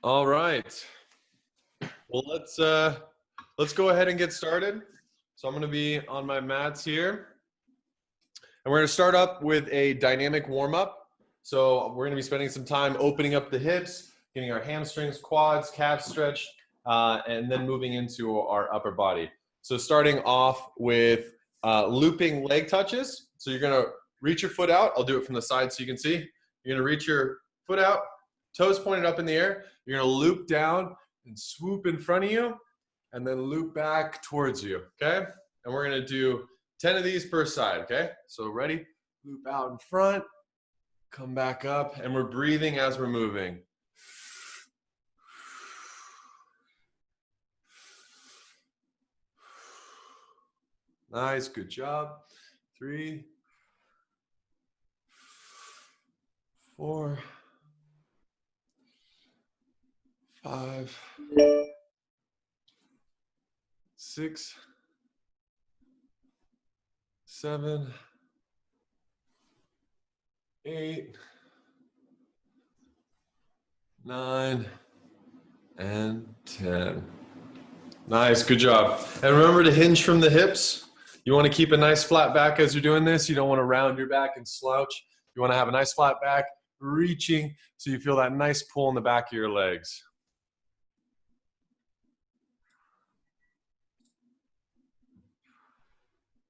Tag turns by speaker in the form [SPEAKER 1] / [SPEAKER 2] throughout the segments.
[SPEAKER 1] All right. Well, let's go ahead and get started. So I'm going to be on my mats here. And we're going to start up with a dynamic warm-up. So we're going to be spending some time opening up the hips, getting our hamstrings, quads, calves stretched, and then moving into our upper body. So starting off with looping leg touches. So you're going to reach your foot out. I'll do it from the side so you can see. You're going to reach your foot out, toes pointed up in the air. You're going to loop down and swoop in front of you, and then loop back towards you, okay? And we're going to do 10 of these per side, okay? So ready? Loop out in front, come back up, and we're breathing as we're moving. Nice, good job. 3, 4, 5, 6, 7, 8, 9, and 10. Nice, good job. And remember to hinge from the hips. You want to keep a nice flat back as you're doing this. You don't want to round your back and slouch. You want to have a nice flat back, reaching so you feel that nice pull in the back of your legs.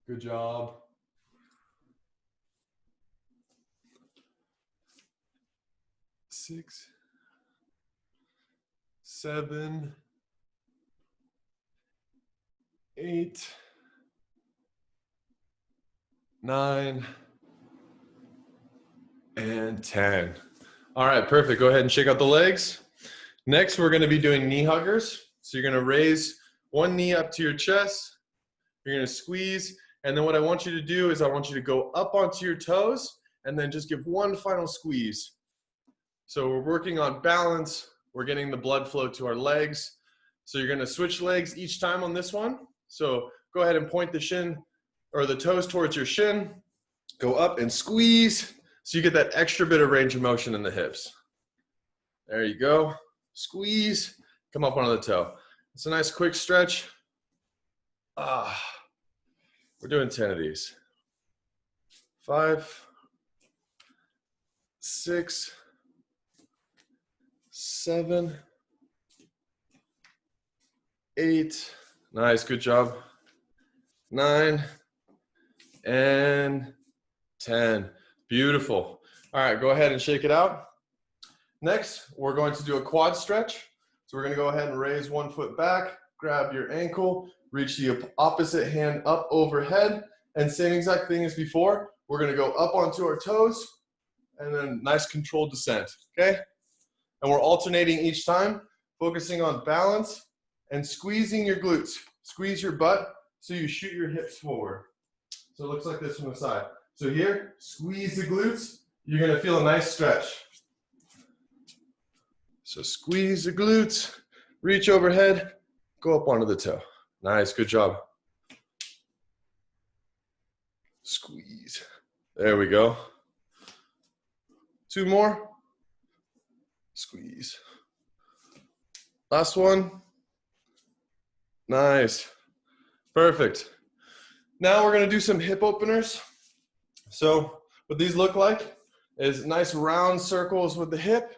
[SPEAKER 1] Good job. Six, 7, 8, 9, and 10. All right, perfect. Go ahead and shake out the legs. Next, we're going to be doing knee huggers. So you're going to raise one knee up to your chest. You're going to squeeze. And then what I want you to do is I want you to go up onto your toes and then just give one final squeeze. So we're working on balance. We're getting the blood flow to our legs. So you're going to switch legs each time on this one. So go ahead and point the shin or the toes towards your shin. Go up and squeeze so you get that extra bit of range of motion in the hips. There you go. Squeeze. Come up onto the toe. It's a nice quick stretch. We're doing 10 of these. 5, 6, 7, 8. Nice, good job. 9 and 10. Beautiful. All right, go ahead and shake it out. Next, we're going to do a quad stretch. So we're going to go ahead and raise one foot back, grab your ankle, reach the opposite hand up overhead, and same exact thing as before. We're going to go up onto our toes, and then nice controlled descent, okay? And we're alternating each time, focusing on balance and squeezing your glutes. Squeeze your butt so you shoot your hips forward. So it looks like this from the side. So here, squeeze the glutes. You're going to feel a nice stretch. So squeeze the glutes, reach overhead, go up onto the toe. Nice, good job. Squeeze. There we go. 2 more. Squeeze. Last one. Nice. Perfect. Now we're going to do some hip openers. So what these look like is nice round circles with the hip,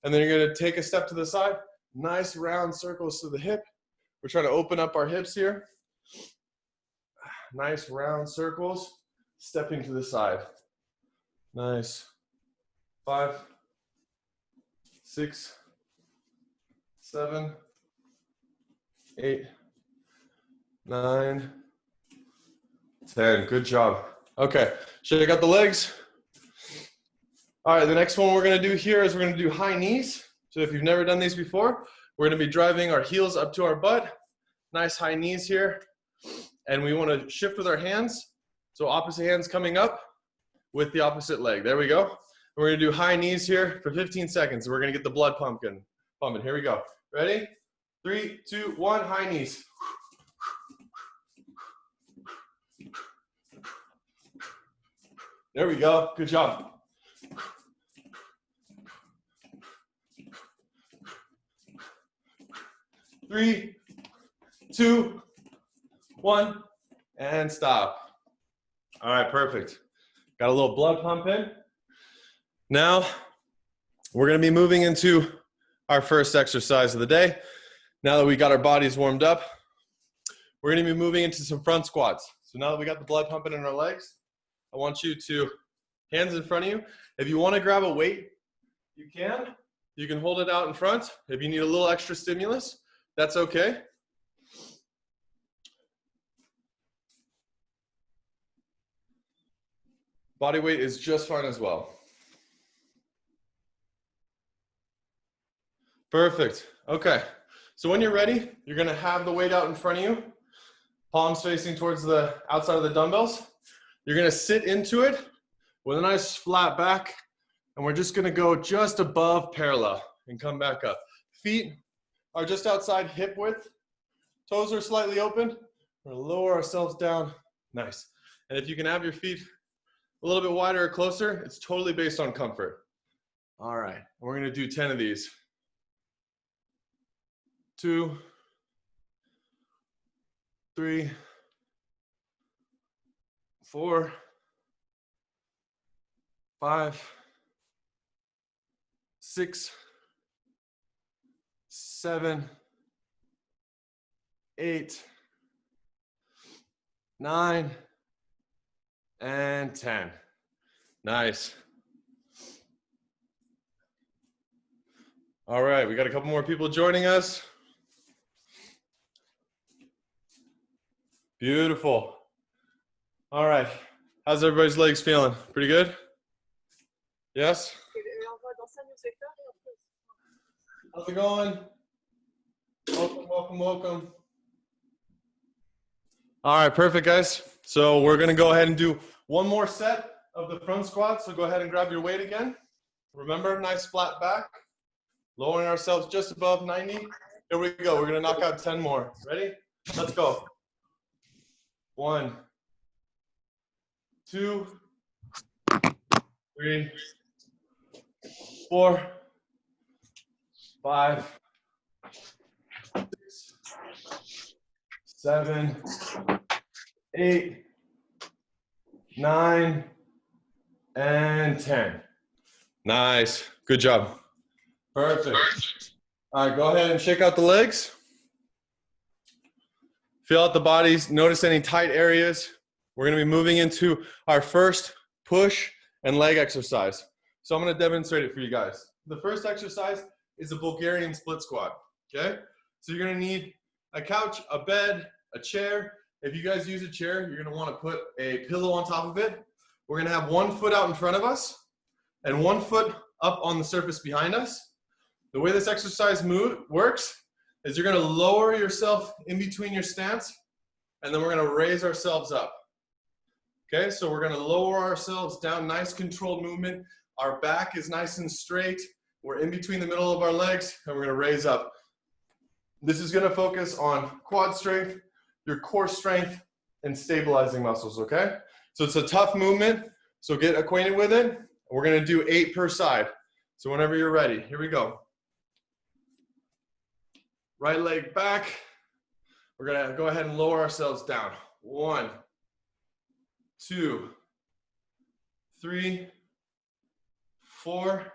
[SPEAKER 1] and then you're going to take a step to the side. Nice round circles to the hip. We're trying to open up our hips here. Nice round circles, stepping to the side. Nice. 5, 6, 7, 8, 9, 10. Good job. Okay, shake out the legs. All right, the next one we're going to do here is we're going to do high knees. So if you've never done these before, we're going to be driving our heels up to our butt. Nice high knees here. And we want to shift with our hands. So opposite hands coming up with the opposite leg. There we go. We're going to do high knees here for 15 seconds. We're going to get the blood pumping. Here we go. Ready? 3, 2, 1, high knees. There we go. Good job. 3, 2, 1, and stop. All right, perfect. Got a little blood pumping. Now, we're gonna be moving into our first exercise of the day. Now that we got our bodies warmed up, we're gonna be moving into some front squats. So now that we got the blood pumping in our legs, I want you to, hands in front of you. If you wanna grab a weight, you can. You can hold it out in front. If you need a little extra stimulus, that's okay. Body weight is just fine as well. Perfect. Okay. So when you're ready, you're going to have the weight out in front of you, palms facing towards the outside of the dumbbells. You're going to sit into it with a nice flat back, and we're just going to go just above parallel and come back up. Feet are just outside hip width. Toes are slightly open. We're going to lower ourselves down. Nice. And if you can have your feet a little bit wider or closer, it's totally based on comfort. All right. We're going to do 10 of these. 2, 3, 4, 5, 6, 7, 8, 9, and 10. Nice. All right, we got a couple more people joining us. Beautiful. All right. How's everybody's legs feeling? Pretty good? Yes? How's it going? Welcome, welcome, welcome. All right, perfect, guys. So we're going to go ahead and do one more set of the front squat. So go ahead and grab your weight again. Remember, nice flat back. Lowering ourselves just above 90. Here we go. We're going to knock out 10 more. Ready? Let's go. 1, 2, 3, 4, 5, 6, 7, 8, 9, and 10. Nice. Good job. Perfect. All right, go ahead and shake out the legs. Feel out the bodies. Notice any tight areas. We're going to be moving into our first push and leg exercise. So I'm going to demonstrate it for you guys. The first exercise is a Bulgarian split squat. Okay? So you're going to need a couch, a bed, a chair. If you guys use a chair, you're going to want to put a pillow on top of it. We're going to have one foot out in front of us and one foot up on the surface behind us. The way this exercise works is you're going to lower yourself in between your stance, and then we're going to raise ourselves up. Okay, so we're going to lower ourselves down, nice controlled movement. Our back is nice and straight. We're in between the middle of our legs, and we're going to raise up. This is going to focus on quad strength, your core strength, and stabilizing muscles, okay? So it's a tough movement, so get acquainted with it. We're going to do 8 per side. So whenever you're ready, here we go. Right leg back. We're going to go ahead and lower ourselves down. 1, 2, 3, 4,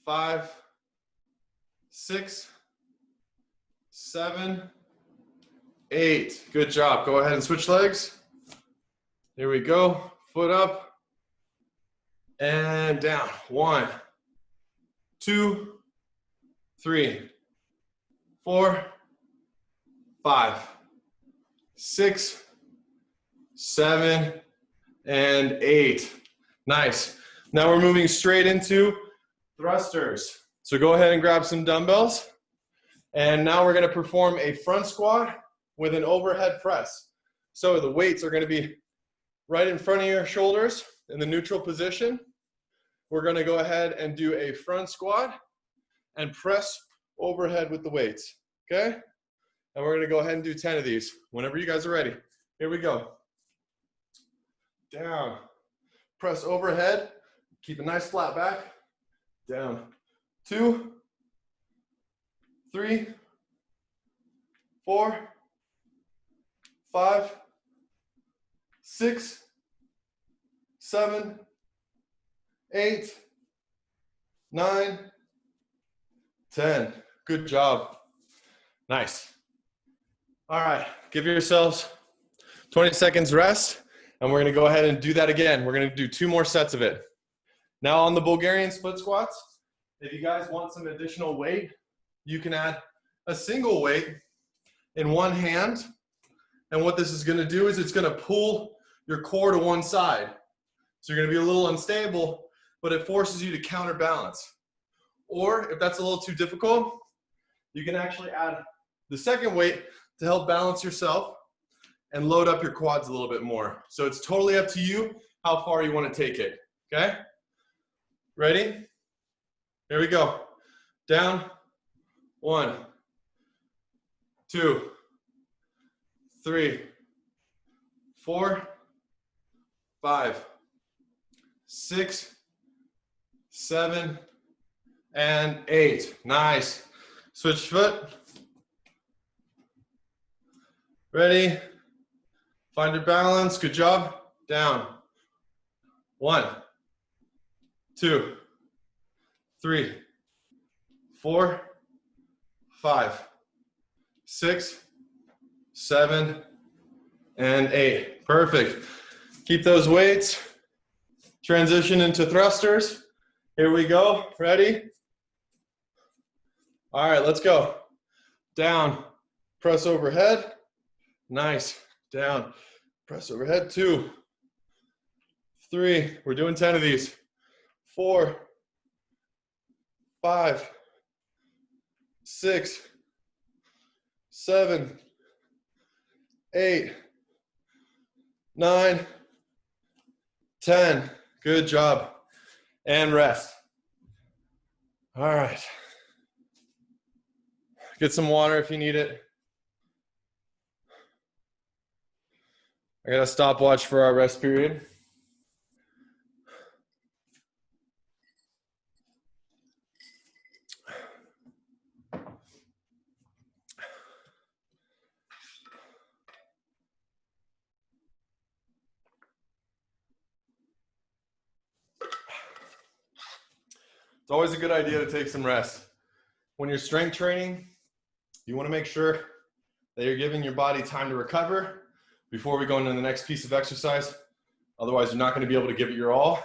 [SPEAKER 1] 5, 6, 7, 8. Good job. Go ahead and switch legs. Here we go. Foot up and down. 1, 2, 3, 4, 5, 6, 7, and 8. Nice. Now we're moving straight into thrusters. So go ahead and grab some dumbbells. And now we're going to perform a front squat with an overhead press. So the weights are going to be right in front of your shoulders in the neutral position. We're going to go ahead and do a front squat and press overhead with the weights, okay? And we're going to go ahead and do 10 of these whenever you guys are ready. Here we go. Down. Press overhead. Keep a nice flat back. Down. 2, 3, 4, 5, 6, 7, 8, 9, 10. Good job. Nice. All right, give yourselves 20 seconds rest, and we're gonna go ahead and do that again. We're gonna do 2 more sets of it. Now on the Bulgarian split squats, if you guys want some additional weight, you can add a single weight in one hand. And what this is gonna do is it's gonna pull your core to one side. So you're gonna be a little unstable, but it forces you to counterbalance. Or if that's a little too difficult, you can actually add the second weight to help balance yourself and load up your quads a little bit more. So it's totally up to you how far you want to take it, okay? Ready? Here we go. Down, 1, 2, 3, 4, 5, 6, 7, and 8. Nice. Switch foot. Ready? Find your balance. Good job. Down. 1, 2, 3, 4, 5, 6, 7, and 8. Perfect. Keep those weights. Transition into thrusters. Here we go. Ready? All right, let's go. Down. Press overhead. Nice. Down. Press overhead. 2, 3. We're doing 10 of these. 4, 5, 6, 7, 8, 9, 10. Good job. And rest. All right. Get some water if you need it. I got a stopwatch for our rest period. It's always a good idea to take some rest. When you're strength training, you want to make sure that you're giving your body time to recover before we go into the next piece of exercise. Otherwise, you're not going to be able to give it your all.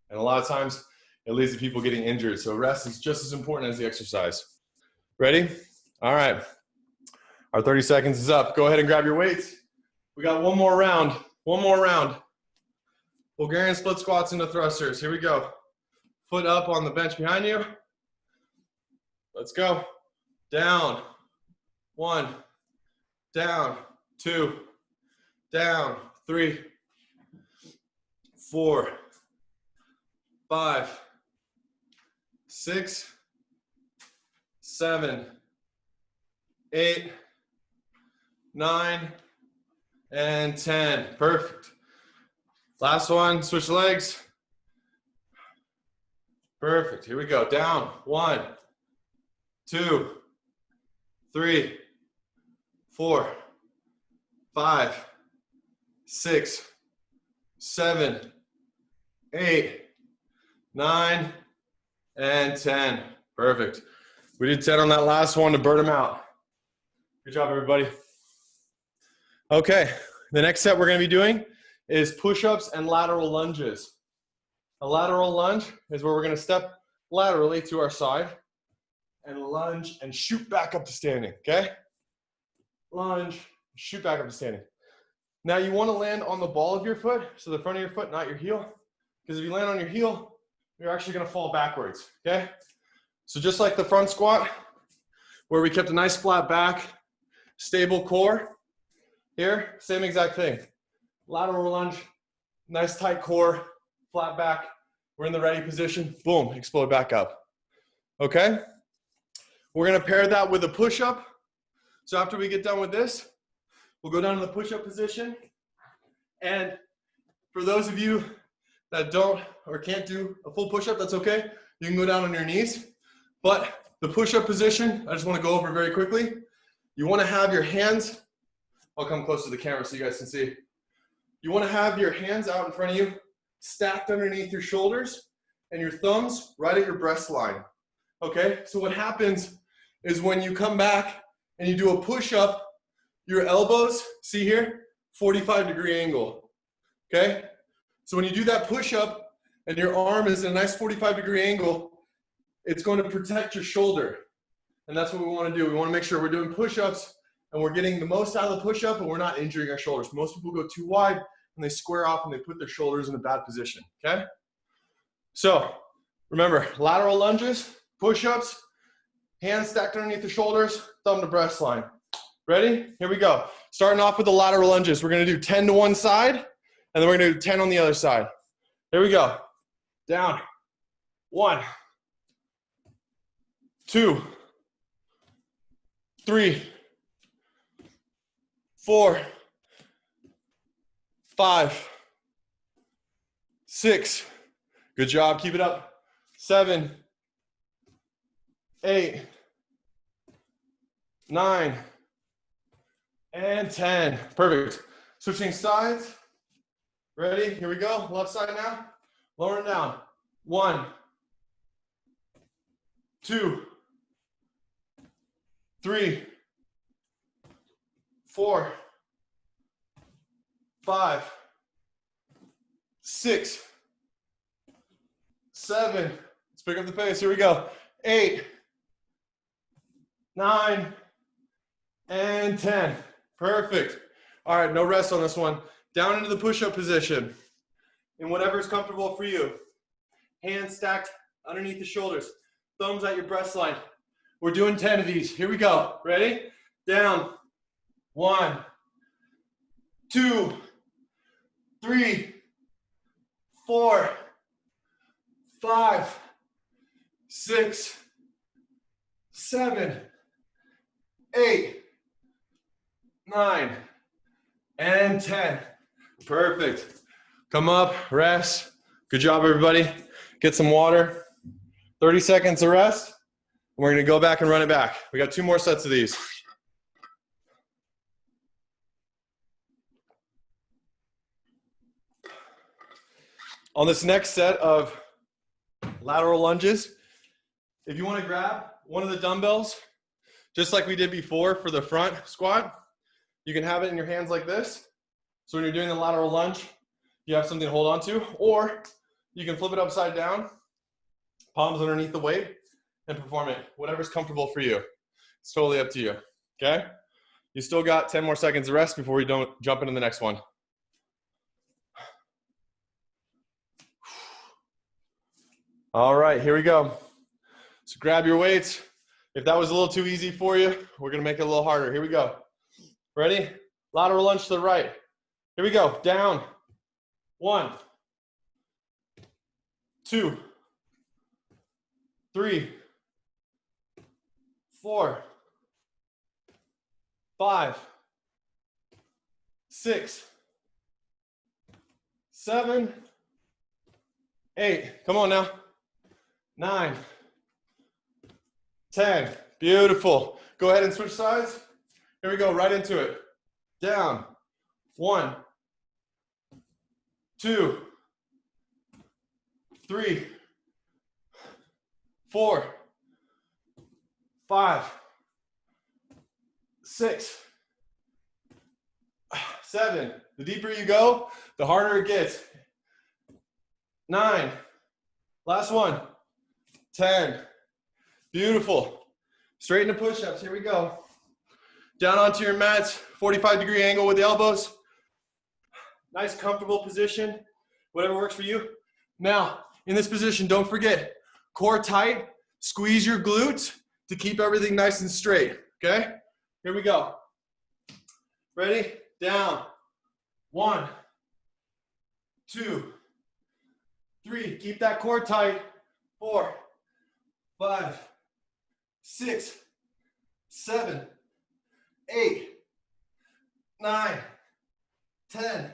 [SPEAKER 1] And a lot of times, it leads to people getting injured. So rest is just as important as the exercise. Ready? All right. Our 30 seconds is up. Go ahead and grab your weights. We got one more round. One more round. Bulgarian split squats into thrusters. Here we go. Foot up on the bench behind you. Let's go. Down. 1. Down. 2. Down. 3. 4. 5. 6. 7. 8. 9. And 10. Perfect. Last one. Switch legs. Perfect. Here we go. Down. 1, 2, 3, 4, 5, 6, 7, 8, 9, and 10. Perfect. We did 10 on that last one to burn them out. Good job, everybody. Okay. The next set we're going to be doing is push-ups and lateral lunges. A lateral lunge is where we're going to step laterally to our side and lunge and shoot back up to standing, okay? Lunge, shoot back up to standing. Now you want to land on the ball of your foot, so the front of your foot, not your heel. Because if you land on your heel, you're actually going to fall backwards, okay? So just like the front squat, where we kept a nice flat back, stable core, here, same exact thing. Lateral lunge, nice tight core, flat back. We're in the ready position. Boom, explode back up. Okay? We're going to pair that with a push-up. So after we get done with this, we'll go down to the push-up position. And for those of you that don't or can't do a full push-up, that's okay. You can go down on your knees. But the push-up position, I just want to go over very quickly. You want to have your hands, I'll come close to the camera so you guys can see. You want to have your hands out in front of you, stacked underneath your shoulders, and your thumbs right at your breast line. Okay, so what happens is when you come back and you do a push-up, your elbows, see here, 45-degree angle. Okay, so when you do that push-up and your arm is in a nice 45-degree angle, it's going to protect your shoulder. And that's what we want to do. We want to make sure we're doing push-ups and we're getting the most out of the push-up and we're not injuring our shoulders. Most people go too wide and they square off and they put their shoulders in a bad position, okay? So remember, lateral lunges, push-ups, hands stacked underneath the shoulders, thumb to breast line. Ready? Here we go. Starting off with the lateral lunges. We're going to do 10 to one side, and then we're going to do 10 on the other side. Here we go. Down. 1, 2, 3, 4, 5, 6. Good job. Keep it up. 7, 8, 9, and 10. Perfect. Switching sides. Ready? Here we go. Left side now. Lowering down. 1, 2, 3, 4, 5, 6, 7. Let's pick up the pace. Here we go. 8, 9, and 10. Perfect. All right, no rest on this one. Down into the push-up position. In whatever is comfortable for you. Hands stacked underneath the shoulders. Thumbs at your breast line. We're doing 10 of these. Here we go. Ready? Down. 1, 2, 3, 4, 5, 6, 7, 8, 9, and 10. Perfect. Come up, rest. Good job, everybody. Get some water. 30 seconds of rest. We're going to go back and run it back. We got 2 more sets of these. On this next set of lateral lunges, if you want to grab one of the dumbbells, just like we did before for the front squat, you can have it in your hands like this. So when you're doing the lateral lunge, you have something to hold on to, or you can flip it upside down, palms underneath the weight, and perform it. Whatever's comfortable for you. It's totally up to you, okay? You still got 10 more seconds of rest before we don't jump into the next one. All right, here we go. So grab your weights. If that was a little too easy for you, we're gonna make it a little harder. Here we go. Ready? Lateral lunge to the right. Here we go. Down. 1, 2, 3, 4, 5, 6, 7, 8. Come on now. 9, 10. Beautiful. Go ahead and switch sides. Here we go. Right into it. Down. 1, 2, 3, 4, 5, 6, 7. The deeper you go, the harder it gets. 9. Last one. 10. Beautiful. Straighten the push-ups. Here we go. Down onto your mats. 45-degree angle with the elbows. Nice, comfortable position. Whatever works for you. Now, in this position, don't forget, core tight. Squeeze your glutes to keep everything nice and straight. Okay? Here we go. Ready? Down. 1, 2, 3. Keep that core tight. 4, 5, 6, 7, 8, 9, 10.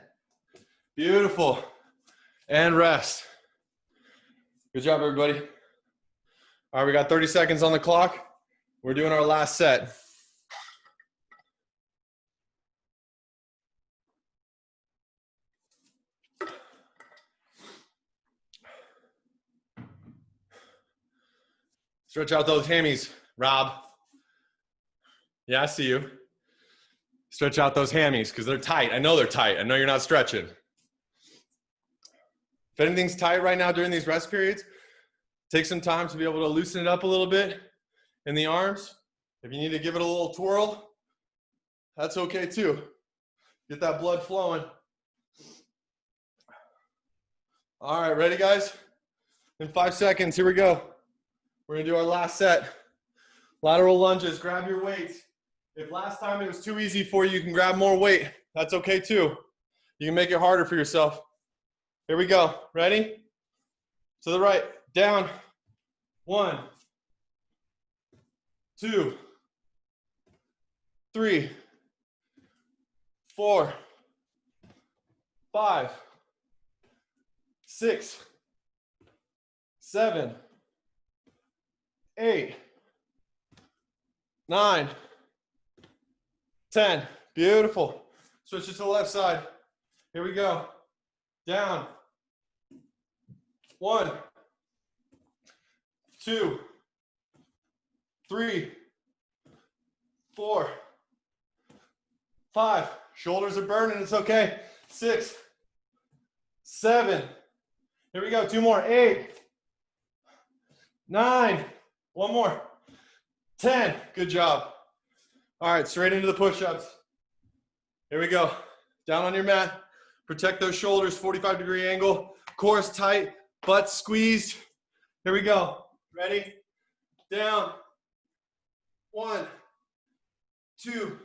[SPEAKER 1] Beautiful. And rest. Good job, everybody. All right, we got 30 seconds on the clock. We're doing our last set. Stretch out those hammies, Rob. Yeah, I see you. Stretch out those hammies because they're tight. I know they're tight. I know you're not stretching. If anything's tight right now during these rest periods, take some time to be able to loosen it up a little bit in the arms. If you need to give it a little twirl, that's okay too. Get that blood flowing. All right, ready guys? In 5 seconds, here we go. We're gonna do our last set. Lateral lunges, grab your weights. If last time it was too easy for you, you can grab more weight. That's okay too. You can make it harder for yourself. Here we go, ready? To the right, down. 1, 2, 3, 4, 5, 6, 7, 8, 9, 10. Beautiful. Switch it to the left side. Here we go. Down. 1, 2, 3, 4, 5. Shoulders are burning. It's okay. 6, 7. Here we go. 2 more. 8, 9. 1 more. 10. Good job. All right, straight into the push-ups. Here we go. Down on your mat. Protect those shoulders, 45-degree angle. Core is tight, butt squeezed. Here we go. Ready? Down. 1, 2,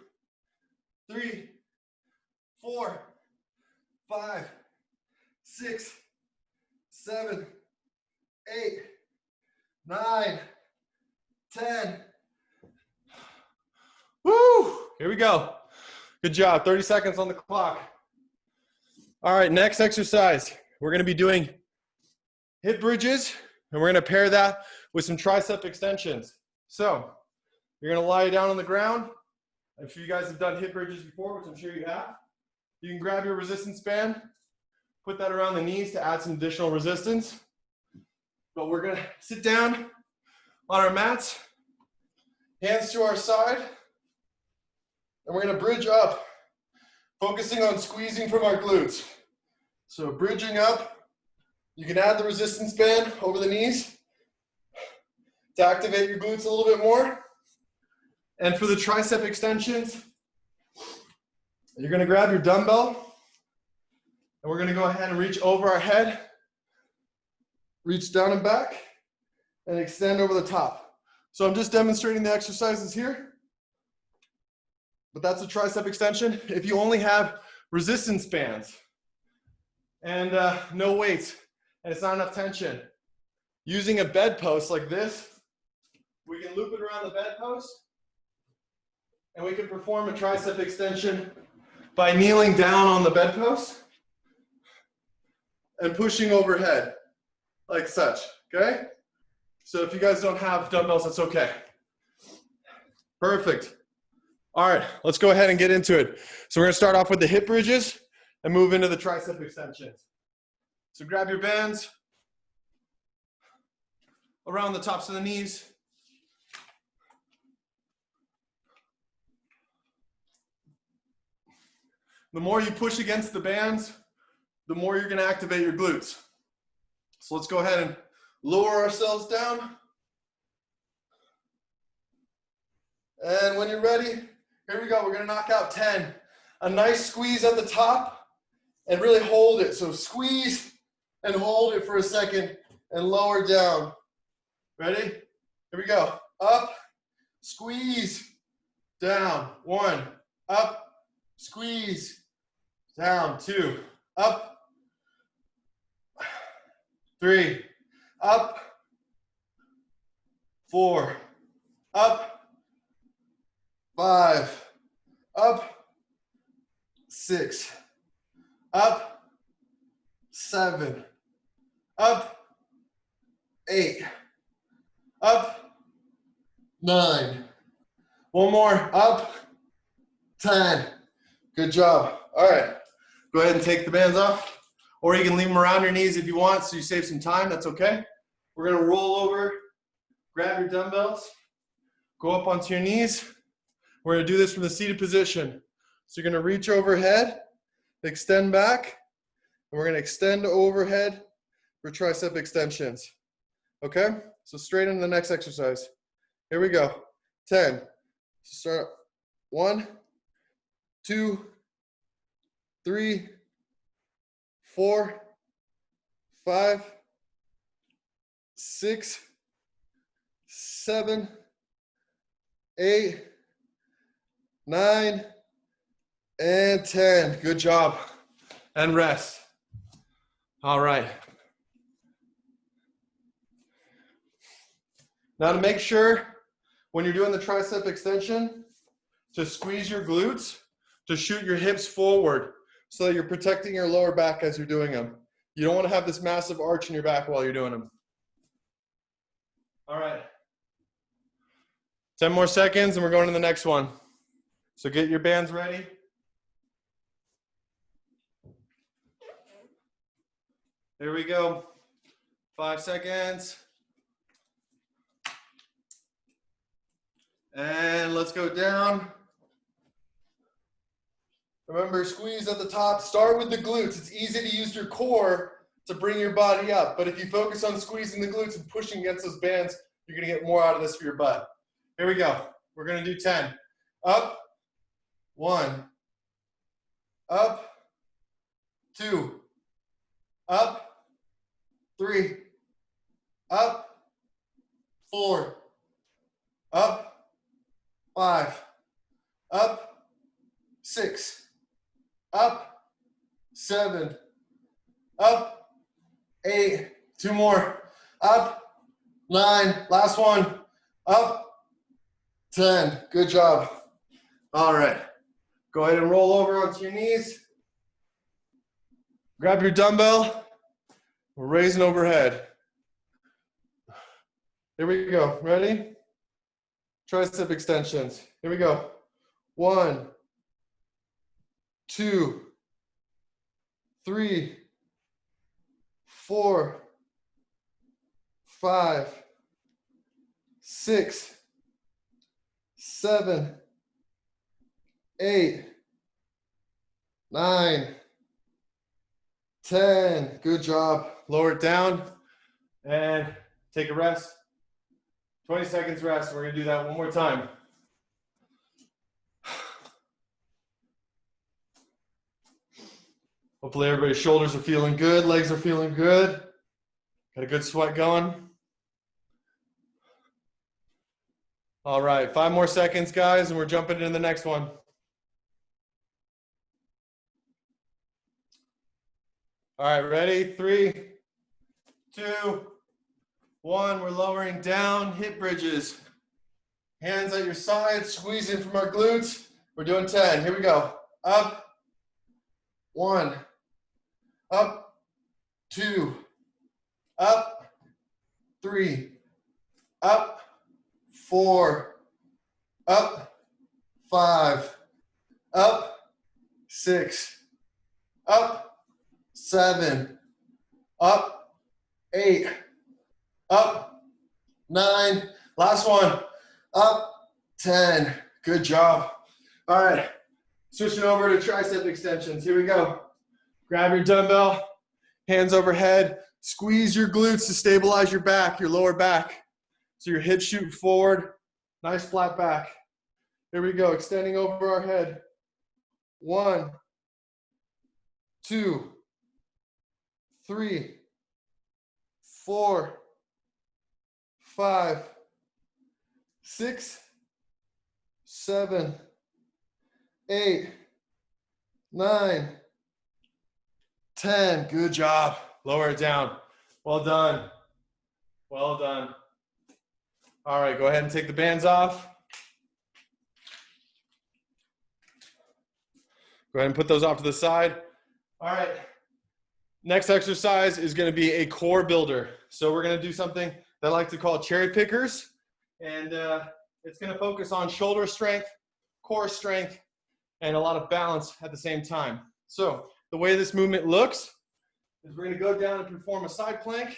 [SPEAKER 1] 3, 4, 5, 6, 7, 8, 9, 10. Woo! Here we go. Good job. 30 seconds on the clock. All right, next exercise. We're going to be doing hip bridges, and we're going to pair that with some tricep extensions. So you're going to lie down on the ground. I'm sure you guys have done hip bridges before, which I'm sure you have. You can grab your resistance band, put that around the knees to add some additional resistance. But we're going to sit down on our mats, hands to our side, and we're going to bridge up, focusing on squeezing from our glutes. So bridging up, you can add the resistance band over the knees to activate your glutes a little bit more. And for the tricep extensions, you're going to grab your dumbbell, and we're going to go ahead and reach over our head, reach down and back, and extend over the top. So I'm just demonstrating the exercises here. But that's a tricep extension. If you only have resistance bands and no weights and it's not enough tension, using a bedpost like this, we can loop it around the bedpost and we can perform a tricep extension by kneeling down on the bedpost and pushing overhead like such, okay? So if you guys don't have dumbbells, that's okay. Perfect. All right, let's go ahead and get into it. So we're gonna start off with the hip bridges and move into the tricep extensions. So grab your bands around the tops of the knees. The more you push against the bands, the more you're gonna activate your glutes. So let's go ahead and lower ourselves down. And when you're ready, here we go. We're gonna knock out 10. A nice squeeze at the top and really hold it. So squeeze and hold it for a second and lower down. Ready? Here we go. Up, squeeze, down. 1, up, squeeze, down. 2, up, 3, up, 4, up, 5, up, 6, up, 7, up, 8, up, 9. One more, up, 10. Good job. All right, go ahead and take the bands off, or you can leave them around your knees if you want, so you save some time. That's okay. We're gonna roll over, grab your dumbbells, go up onto your knees. We're gonna do this from the seated position. So you're gonna reach overhead, extend back, and we're gonna extend overhead for tricep extensions. Okay? So straight into the next exercise. Here we go. 10. Start. 1, 2, 3, 4, 5, 6, 7, 8, 9, and 10. Good job. And rest. All right. Now to make sure when you're doing the tricep extension to squeeze your glutes, to shoot your hips forward so that you're protecting your lower back as you're doing them. You don't want to have this massive arch in your back while you're doing them. All right. 10 more seconds and we're going to the next one. So get your bands ready. Here we go. 5 seconds. And let's go down. Remember, squeeze at the top. Start with the glutes. It's easy to use your core to bring your body up. But if you focus on squeezing the glutes and pushing against those bands, you're going to get more out of this for your butt. Here we go. We're going to do 10. Up. 1. Up. 2. Up. 3. Up. 4. Up. 5. Up. 6. Up. 7. Up. 8. 2 more. Up. 9. Last one. Up. 10. Good job. All right. Go ahead and roll over onto your knees. Grab your dumbbell. We're raising overhead. Here we go. Ready? Tricep extensions. Here we go. 1, 2, 3, 4, 5, 6, 7, 8, 9, 10. Good job. Lower it down and take a rest. 20 seconds rest. We're going to do that one more time. Hopefully everybody's shoulders are feeling good, legs are feeling good. Got a good sweat going. All right, 5 more seconds, guys, and we're jumping into the next one. All right, ready? 3, 2, 1. We're lowering down, hip bridges. Hands at your sides, squeezing from our glutes. We're doing 10. Here we go. Up. 1. Up. 2. Up. 3. Up. 4. Up. 5. Up. 6. Up. 7. Up. 8. Up. 9. Last one. Up. 10. Good job. All right. Switching over to tricep extensions. Here we go. Grab your dumbbell. Hands overhead. Squeeze your glutes to stabilize your back, your lower back. So your hips shoot forward. Nice flat back. Here we go. Extending over our head. 1, 2, 3, 4, 5, 6, 7, 8, 9, 10. Good job. Lower it down. Well done. Well done. All right, go ahead and take the bands off. Go ahead and put those off to the side. All right. Next exercise is going to be a core builder. So we're going to do something that I like to call cherry pickers. And it's going to focus on shoulder strength, core strength, and a lot of balance at the same time. So the way this movement looks is we're going to go down and perform a side plank.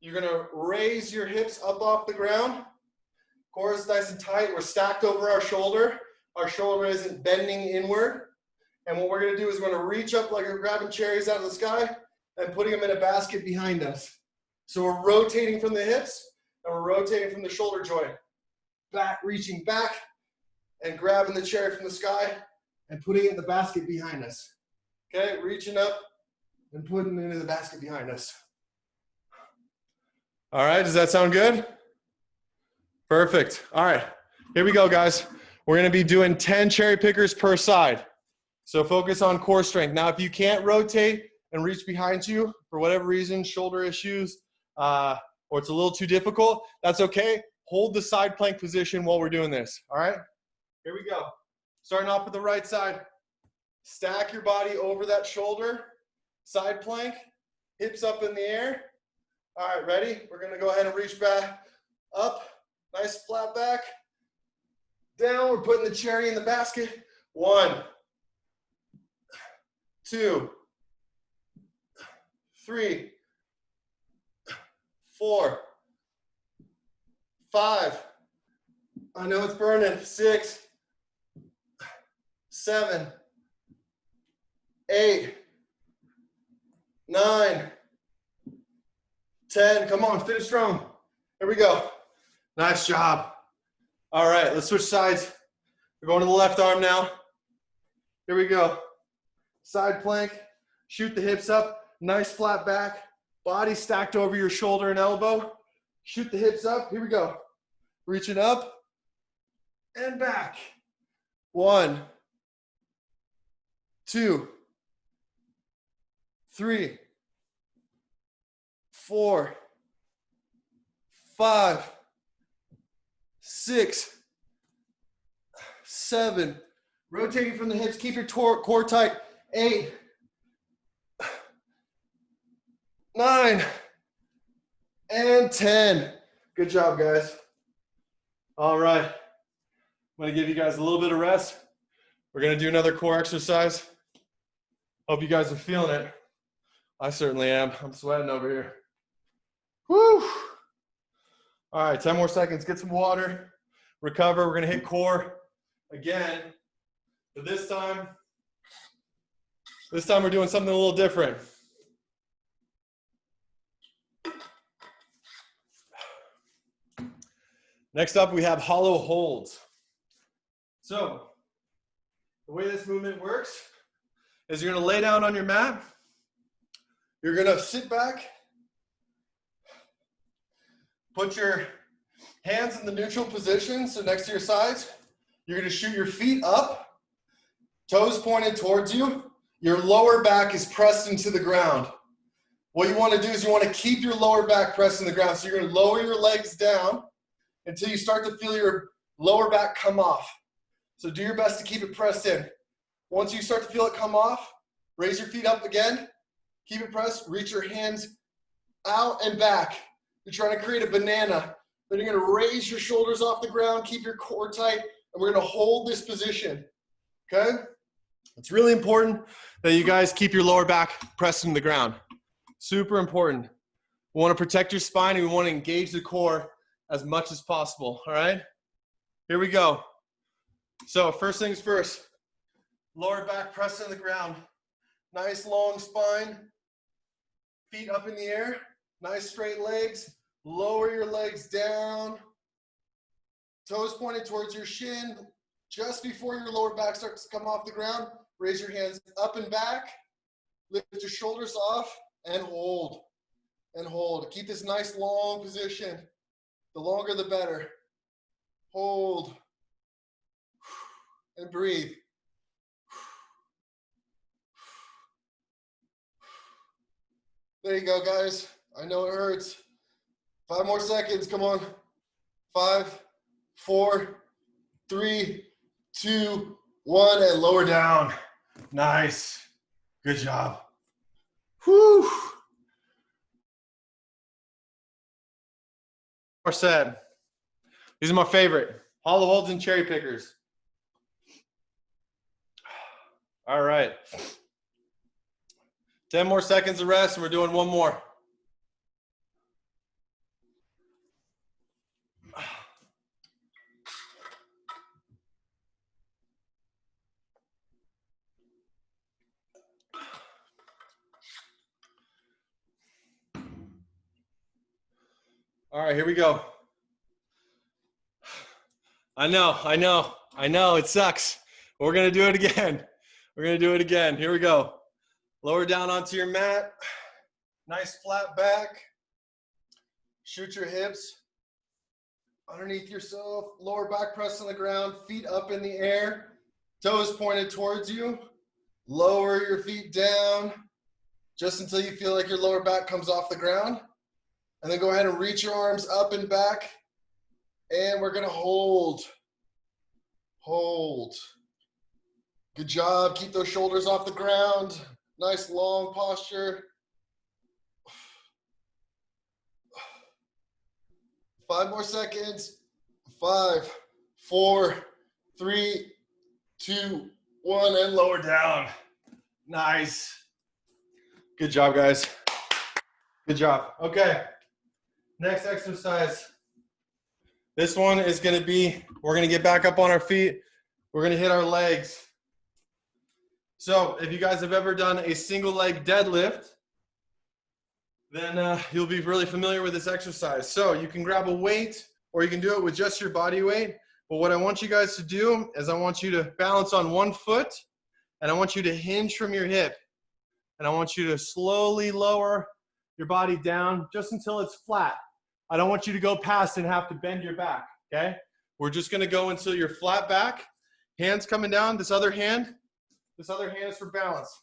[SPEAKER 1] You're gonna raise your hips up off the ground. Core is nice and tight. We're stacked over our shoulder. Our shoulder isn't bending inward. And what we're gonna do is we're gonna reach up like we're grabbing cherries out of the sky and putting them in a basket behind us. So we're rotating from the hips and we're rotating from the shoulder joint. Back, reaching back and grabbing the cherry from the sky and putting it in the basket behind us. Okay, reaching up and putting it into the basket behind us. All right, does that sound good? Perfect. All right, here we go, guys. We're gonna be doing 10 cherry pickers per side. So focus on core strength. Now, if you can't rotate and reach behind you for whatever reason, shoulder issues, or it's a little too difficult, that's okay. Hold the side plank position while we're doing this, all right? Here we go. Starting off with the right side. Stack your body over that shoulder, side plank, hips up in the air. All right, ready? We're gonna go ahead and reach back, up, nice flat back. Down, we're putting the cherry in the basket. 1, 2, 3, 4, 5. I know it's burning. 6, 7, 8, 9, 10. Come on, finish strong. Here we go. Nice job. All right, let's switch sides. We're going to the left arm now. Here we go. Side plank. Shoot the hips up. Nice flat back. Body stacked over your shoulder and elbow. Shoot the hips up. Here we go. Reaching up and back. 1, 2, 3, 4, 5, 6, 7. Rotating from the hips. Keep your core tight. 8, 9, and 10. Good job, guys. All right. I'm going to give you guys a little bit of rest. We're going to do another core exercise. Hope you guys are feeling it. I certainly am. I'm sweating over here. Woo! All right, 10 more seconds. Get some water. Recover. We're going to hit core again. But this time we're doing something a little different. Next up, we have hollow holds. So, the way this movement works is you're going to lay down on your mat. You're going to sit back. Put your hands in the neutral position, so next to your sides. You're going to shoot your feet up, toes pointed towards you. Your lower back is pressed into the ground. What you want to do is you want to keep your lower back pressed in the ground. So you're going to lower your legs down until you start to feel your lower back come off. So do your best to keep it pressed in. Once you start to feel it come off, raise your feet up again. Keep it pressed. Reach your hands out and back. You're trying to create a banana. Then you're going to raise your shoulders off the ground. Keep your core tight. And we're going to hold this position. Okay? It's really important that you guys keep your lower back pressed into the ground. Super important. We want to protect your spine and we want to engage the core as much as possible, all right? Here we go. So first things first, lower back pressed in the ground. Nice long spine, feet up in the air, nice straight legs. Lower your legs down, toes pointed towards your shin. Just before your lower back starts to come off the ground, raise your hands up and back, lift your shoulders off, and hold, and hold. Keep this nice long position. The longer, the better. Hold. And breathe. There you go, guys. I know it hurts. 5 more seconds. Come on. 5, 4, 3, 2, 1, and lower down. Nice. Good job. Whew. More set. These are my favorite. Hollow holds and cherry pickers. All right. 10 more seconds of rest, and we're doing one more. All right, here we go. I know, it sucks. But we're gonna do it again. We're gonna do it again. Here we go. Lower down onto your mat. Nice flat back. Shoot your hips underneath yourself. Lower back press on the ground. Feet up in the air. Toes pointed towards you. Lower your feet down just until you feel like your lower back comes off the ground. And then go ahead and reach your arms up and back. And we're gonna hold. Hold. Good job. Keep those shoulders off the ground. Nice long posture. 5 more seconds. 5, 4, 3, 2, 1, and lower down. Nice. Good job, guys. Good job. Okay. Next exercise. This one is going to be, we're going to get back up on our feet. We're going to hit our legs. So if you guys have ever done a single leg deadlift, then you'll be really familiar with this exercise. So you can grab a weight or you can do it with just your body weight. But what I want you guys to do is I want you to balance on one foot and I want you to hinge from your hip. And I want you to slowly lower your body down just until it's flat. I don't want you to go past and have to bend your back, okay? We're just gonna go until you're flat back. Hands coming down, this other hand is for balance.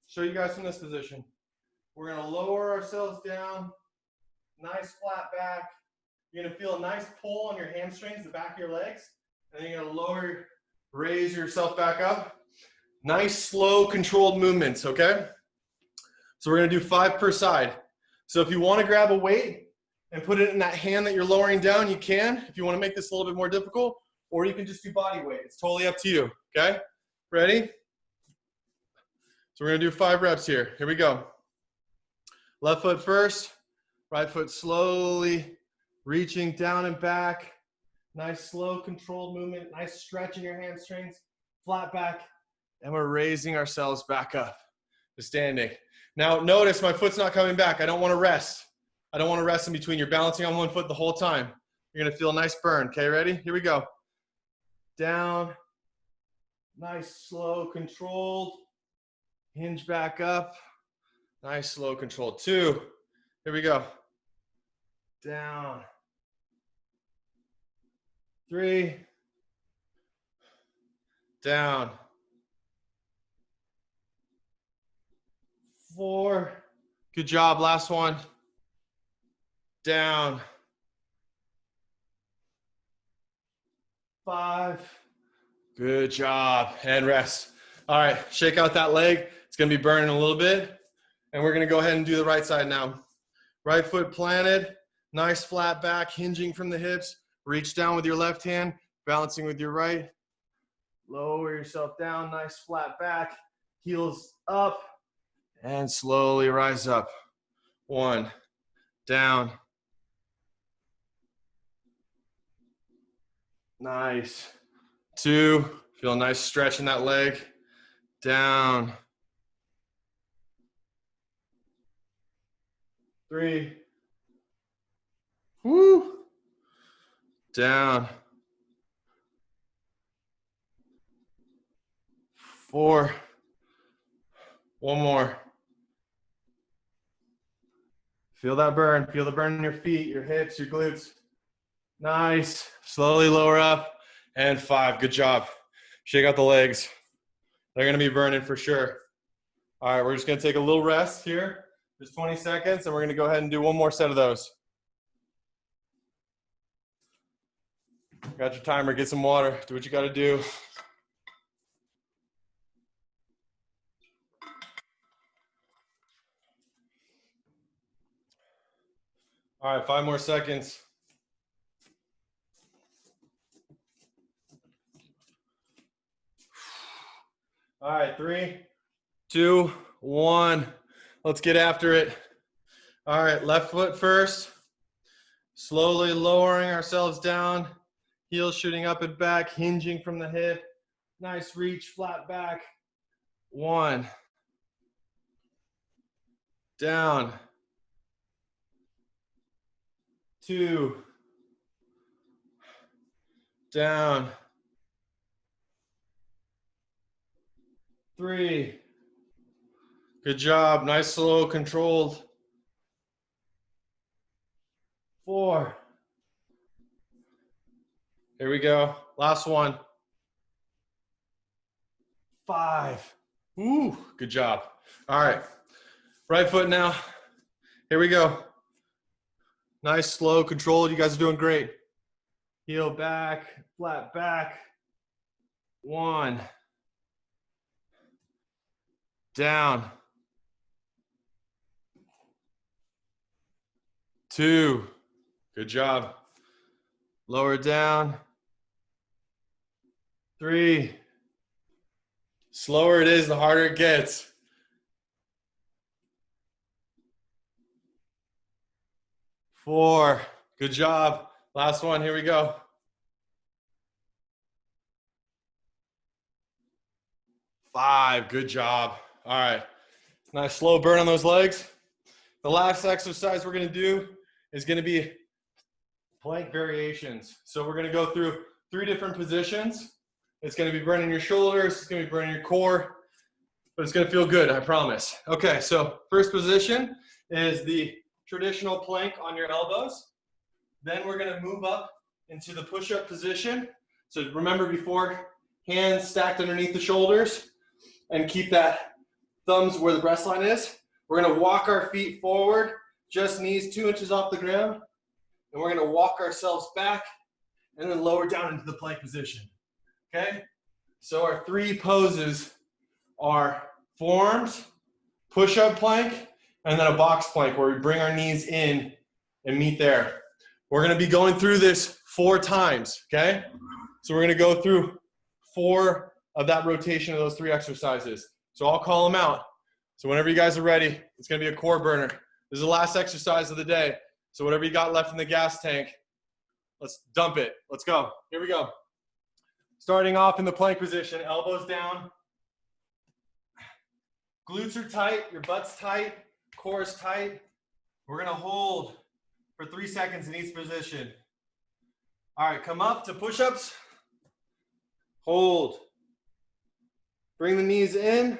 [SPEAKER 1] Show you guys from this position. We're gonna lower ourselves down, nice flat back. You're gonna feel a nice pull on your hamstrings, the back of your legs, and then you're gonna lower, raise yourself back up. Nice, slow, controlled movements, okay? So we're gonna do 5 per side. So if you wanna grab a weight and put it in that hand that you're lowering down, you can. If you wanna make this a little bit more difficult, or you can just do body weight. It's totally up to you, okay? Ready? So we're gonna do 5 reps here. Here we go. Left foot first, right foot slowly reaching down and back. Nice, slow, controlled movement. Nice stretch in your hamstrings. Flat back. And we're raising ourselves back up to standing. Now notice my foot's not coming back. I don't want to rest. I don't want to rest in between. You're balancing on one foot the whole time. You're going to feel a nice burn. Okay, ready? Here we go. Down. Nice, slow, controlled. Hinge back up. Nice, slow, controlled. 2. Here we go. Down. 3. Down. 4. Good job. Last one. Down. 5. Good job. And rest. All right. Shake out that leg. It's going to be burning a little bit. And we're going to go ahead and do the right side now. Right foot planted. Nice flat back, hinging from the hips. Reach down with your left hand, balancing with your right. Lower yourself down. Nice flat back. Heels up. And slowly rise up. 1. Down. Nice. 2. Feel a nice stretch in that leg. Down. 3. Woo. Down. 4. One more. Feel that burn. Feel the burn in your feet, your hips, your glutes. Nice. Slowly lower up. And 5. Good job. Shake out the legs. They're going to be burning for sure. All right, we're just going to take a little rest here. Just 20 seconds, and we're going to go ahead and do one more set of those. Got your timer. Get some water. Do what you got to do. All right, 5 more seconds. All right, 3, 2, 1. Let's get after it. All right, left foot first. Slowly lowering ourselves down. Heels shooting up and back, hinging from the hip. Nice reach, flat back. 1. Down. 2, down, 3. Good job. Nice, slow, controlled. 4. Here we go. Last one. 5. Ooh, good job. All right. Right foot now. Here we go. Nice, slow, controlled. You guys are doing great. Heel back, flat back. 1. Down. 2. Good job. Lower down. 3. Slower it is, the harder it gets. 4. Good job. Last one. Here we go. 5. Good job. All right. Nice slow burn on those legs. The last exercise we're going to do is going to be plank variations. So we're going to go through 3 different positions. It's going to be burning your shoulders. It's going to be burning your core. But it's going to feel good, I promise. Okay, so first position is the traditional plank on your elbows. Then we're going to move up into the push-up position. So remember before, hands stacked underneath the shoulders and keep that thumbs where the breast line is. We're going to walk our feet forward, just knees 2 inches off the ground. And we're going to walk ourselves back and then lower down into the plank position. Okay? So our 3 poses are forearms, push-up plank, and then a box plank where we bring our knees in and meet there. We're going to be going through this 4 times, okay? So we're going to go through 4 of that rotation of those 3 exercises. So I'll call them out. So whenever you guys are ready, it's going to be a core burner. This is the last exercise of the day. So whatever you got left in the gas tank, let's dump it. Let's go. Here we go. Starting off in the plank position, elbows down. Glutes are tight, your butt's tight, core is tight. We're going to hold for 3 seconds in each position. All right, come up to push-ups. Hold. Bring the knees in,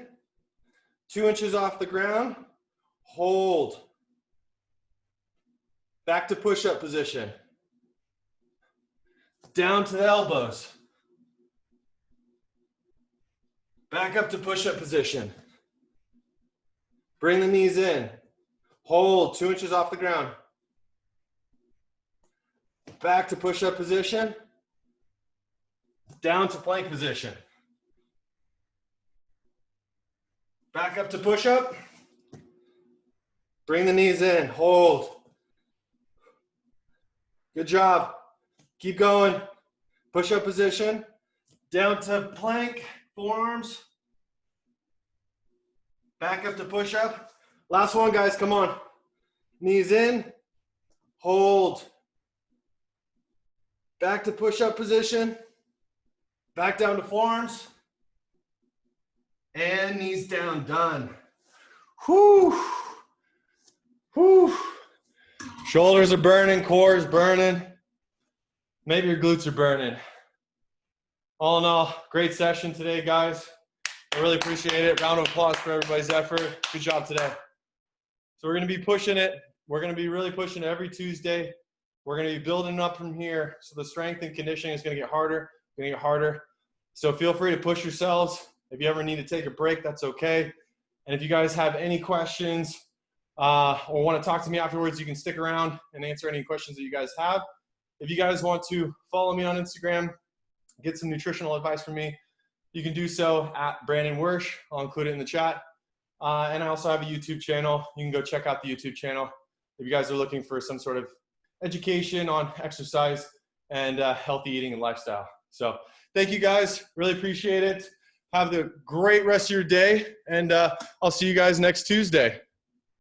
[SPEAKER 1] 2 inches off the ground. Hold. Back to push-up position. Down to the elbows. Back up to push-up position. Bring the knees in. Hold, 2 inches off the ground. Back to push-up position. Down to plank position. Back up to push-up. Bring the knees in. Hold. Good job. Keep going. Push-up position. Down to plank, forearms. Back up to push-up. Last one, guys. Come on. Knees in. Hold. Back to push-up position. Back down to forearms. And knees down. Done. Whew. Whew. Shoulders are burning. Core is burning. Maybe your glutes are burning. All in all, great session today, guys. I really appreciate it. Round of applause for everybody's effort. Good job today. So we're going to be pushing it. We're going to be really pushing it every Tuesday. We're going to be building up from here. So the strength and conditioning is going to get harder. Going to get harder. So feel free to push yourselves. If you ever need to take a break, that's okay. And if you guys have any questions or want to talk to me afterwards, you can stick around and answer any questions that you guys have. If you guys want to follow me on Instagram, get some nutritional advice from me, you can do so at Brandon Wersch. I'll include it in the chat. And I also have a YouTube channel. You can go check out the YouTube channel if you guys are looking for some sort of education on exercise and healthy eating and lifestyle. So thank you guys. Really appreciate it. Have a great rest of your day. And I'll see you guys next Tuesday.